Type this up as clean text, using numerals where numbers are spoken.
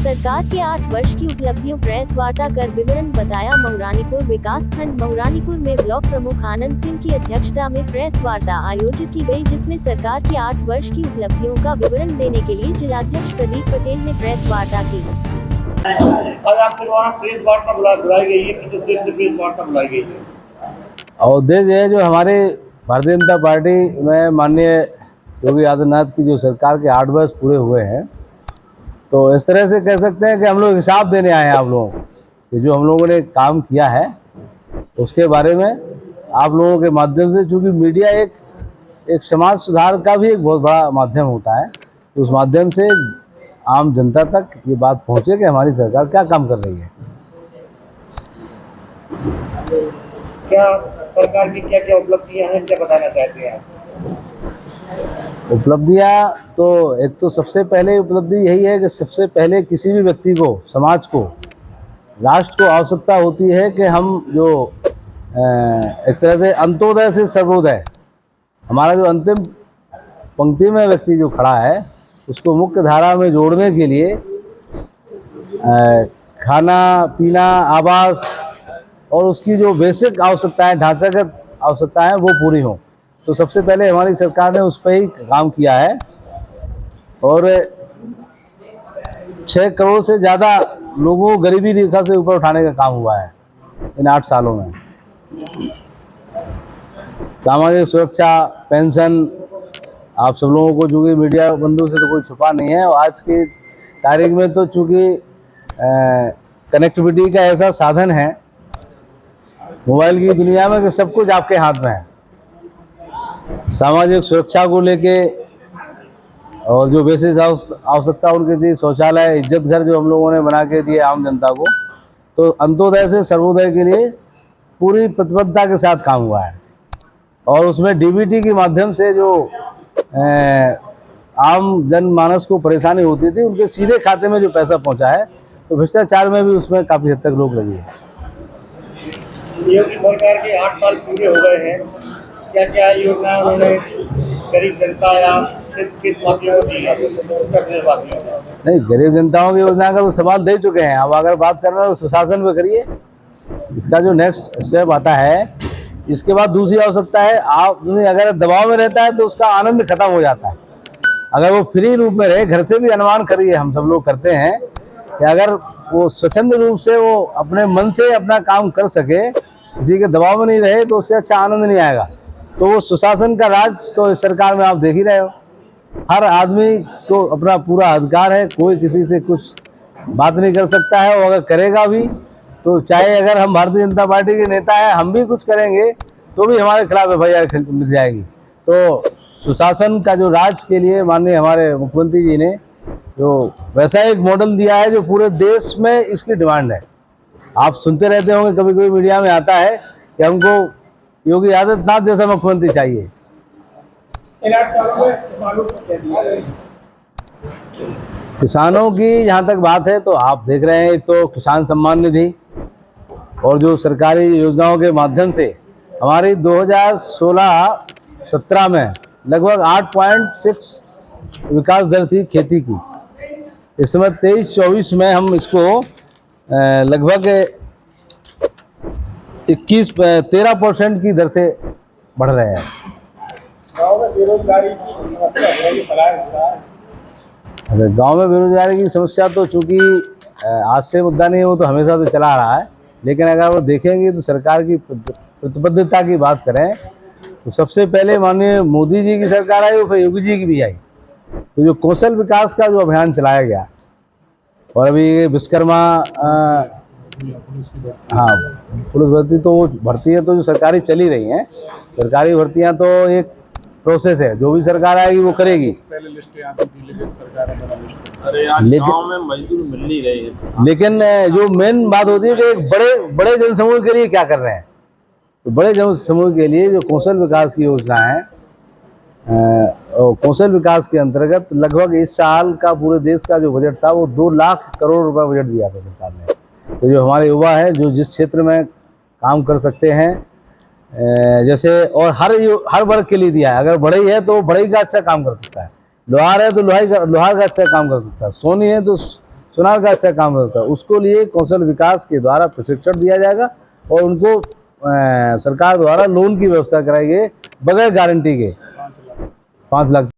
सरकार के 8 वर्ष की उपलब्धियों प्रेस वार्ता कर विवरण बताया। महुरानीपुर विकास खंड महुरानीपुर में ब्लॉक प्रमुख आनंद सिंह की अध्यक्षता में प्रेस वार्ता आयोजित की गई, जिसमें सरकार की 8 वर्ष की उपलब्धियों का विवरण देने के लिए जिलाध्यक्ष प्रदीप पटेल ने प्रेस वार्ता की। आज आपके द्वारा प्रेस वार्ता बुलाई गई है, किस उद्देश्य से प्रेस वार्ता बुलाई गई है? उद्देश्य है जो हमारे भारतीय जनता पार्टी में माननीय योगी आदित्यनाथ की जो सरकार के 8 वर्ष पूरे हुए हैं, तो इस तरह से कह सकते हैं कि हम लोग हिसाब देने आए हैं आप लोगों को कि जो हम लोगों ने काम किया है उसके बारे में आप लोगों के माध्यम से, चूँकि मीडिया एक समाज सुधार का भी एक बहुत बड़ा माध्यम होता है, तो उस माध्यम से आम जनता तक ये बात पहुँचे कि हमारी सरकार क्या काम कर रही है। क्या सरकार की क्या क्या उपलब्धियां हैं, क्या बताना चाहते हैं आप? उपलब्धियां तो एक तो सबसे पहले उपलब्धि यही है कि सबसे पहले किसी भी व्यक्ति को, समाज को, राष्ट्र को आवश्यकता होती है कि हम जो एक तरह से अंत्योदय से सर्वोदय, हमारा जो अंतिम पंक्ति में व्यक्ति जो खड़ा है उसको मुख्य धारा में जोड़ने के लिए खाना पीना, आवास और उसकी जो बेसिक आवश्यकताएं, ढांचागत आवश्यकताएं वो पूरी हों। तो सबसे पहले हमारी सरकार ने उस पर ही काम किया है और 6 करोड़ से ज़्यादा लोगों को गरीबी रेखा से ऊपर उठाने का काम हुआ है इन 8 सालों में। सामाजिक सुरक्षा, पेंशन, आप सब लोगों को, चूँकि मीडिया बंधु से तो कोई छुपा नहीं है, और आज की तारीख में तो चूँकि कनेक्टिविटी का ऐसा साधन है मोबाइल की दुनिया में कि सब कुछ आपके हाथ में है। सामाजिक सुरक्षा को लेके और जो बेसिक आवश्यकता उनके थी, शौचालय, इज्जत घर जो हम लोगों ने बना के दिए आम जनता को, तो अंत्योदय से सर्वोदय के लिए पूरी प्रतिबद्धता के साथ काम हुआ है। और उसमें डीबीटी के माध्यम से जो आम जनमानस को परेशानी होती थी उनके सीधे खाते में जो पैसा पहुंचा है, तो भ्रष्टाचार में भी उसमें काफ़ी हद तक रोक लगी है। योगी सरकार के 8 साल पूरे हो गए हैं, क्या क्या योजना उन्होंने गरीब जनता या किस वासियों को दी है? नहीं, गरीब जनताओं की योजना का तो सवाल दे चुके हैं। अब अगर बात कर रहे हो तो सुशासन पे करिए, इसका जो नेक्स्ट स्टेप आता है, इसके बाद दूसरी आवश्यकता है, आदमी अगर दबाव में रहता है तो उसका आनंद खत्म हो जाता है। अगर वो फ्री रूप में रहे, घर से भी अनुमान करिए, हम सब लोग करते हैं कि अगर वो स्वच्छंद रूप से वो अपने मन से अपना काम कर सके, किसी के दबाव में नहीं रहे, तो उससे अच्छा आनंद नहीं आएगा। तो वो सुशासन का राज तो इस सरकार में आप देख ही रहे हो। हर आदमी को अपना पूरा अधिकार है, कोई किसी से कुछ बात नहीं कर सकता है, और अगर करेगा भी तो चाहे अगर हम भारतीय जनता पार्टी के नेता हैं, हम भी कुछ करेंगे तो भी हमारे खिलाफ एफआईआर मिल जाएगी। तो सुशासन का जो राज के लिए माननीय हमारे मुख्यमंत्री जी ने जो वैसा एक मॉडल दिया है जो पूरे देश में इसकी डिमांड है। आप सुनते रहते होंगे, कभी कभी मीडिया में आता है कि हमको योगी आदित्यनाथ जैसा मुख्यमंत्री चाहिए। इन 8 सालों में किसानों को क्या दिया? किसानों की जहाँ तक बात है तो आप देख रहे हैं, एक तो किसान सम्मान निधि और जो सरकारी योजनाओं के माध्यम से हमारी 2016-17 में लगभग 8.6 विकास दर थी खेती की। इस समय 23-24 में हम इसको लगभग 13% की दर से बढ़ रहे हैं। गाँव में बेरोजगारी की समस्या है, ये गाँव में बेरोजगारी की समस्या तो चूँकि आज से मुद्दा नहीं है, वो तो हमेशा से चला आ रहा है। लेकिन अगर वो देखेंगे तो सरकार की प्रतिबद्धता की बात करें तो सबसे पहले माननीय मोदी जी की सरकार आई, फिर योगी जी की भी आई। तो जो कौशल विकास का जो अभियान चलाया गया, और अभी विश्वकर्मा हाँ पुलिस भर्ती तो वो भर्ती है तो जो सरकारी चली रही हैं, सरकारी भर्तियां तो एक प्रोसेस है, जो भी सरकार आएगी वो करेगी। पहले लिस्ट आती थी, लेकिन सरकार गाँव में मजदूर मिल नहीं रहे हैं। लेकिन जो मेन बात होती है कि एक बड़े जनसमूह के लिए क्या कर रहे हैं, तो बड़े जनसमूह के लिए जो कौशल विकास की योजना है, कौशल विकास के अंतर्गत लगभग इस साल का पूरे देश का जो बजट था वो 2 लाख करोड़ रुपए बजट दिया था सरकार ने। तो जो हमारे युवा है, जो जिस क्षेत्र में काम कर सकते हैं, जैसे और हर वर्ग के लिए दिया है। अगर बढ़ई है तो बढ़ई का अच्छा काम कर सकता है, लोहार है तो लोहार का अच्छा काम कर सकता है, सोनी है तो सुनार का अच्छा काम होता है, उसको लिए कौशल विकास के द्वारा प्रशिक्षण दिया जाएगा और उनको सरकार द्वारा लोन की व्यवस्था कराई गई बगैर गारंटी के 5 लाख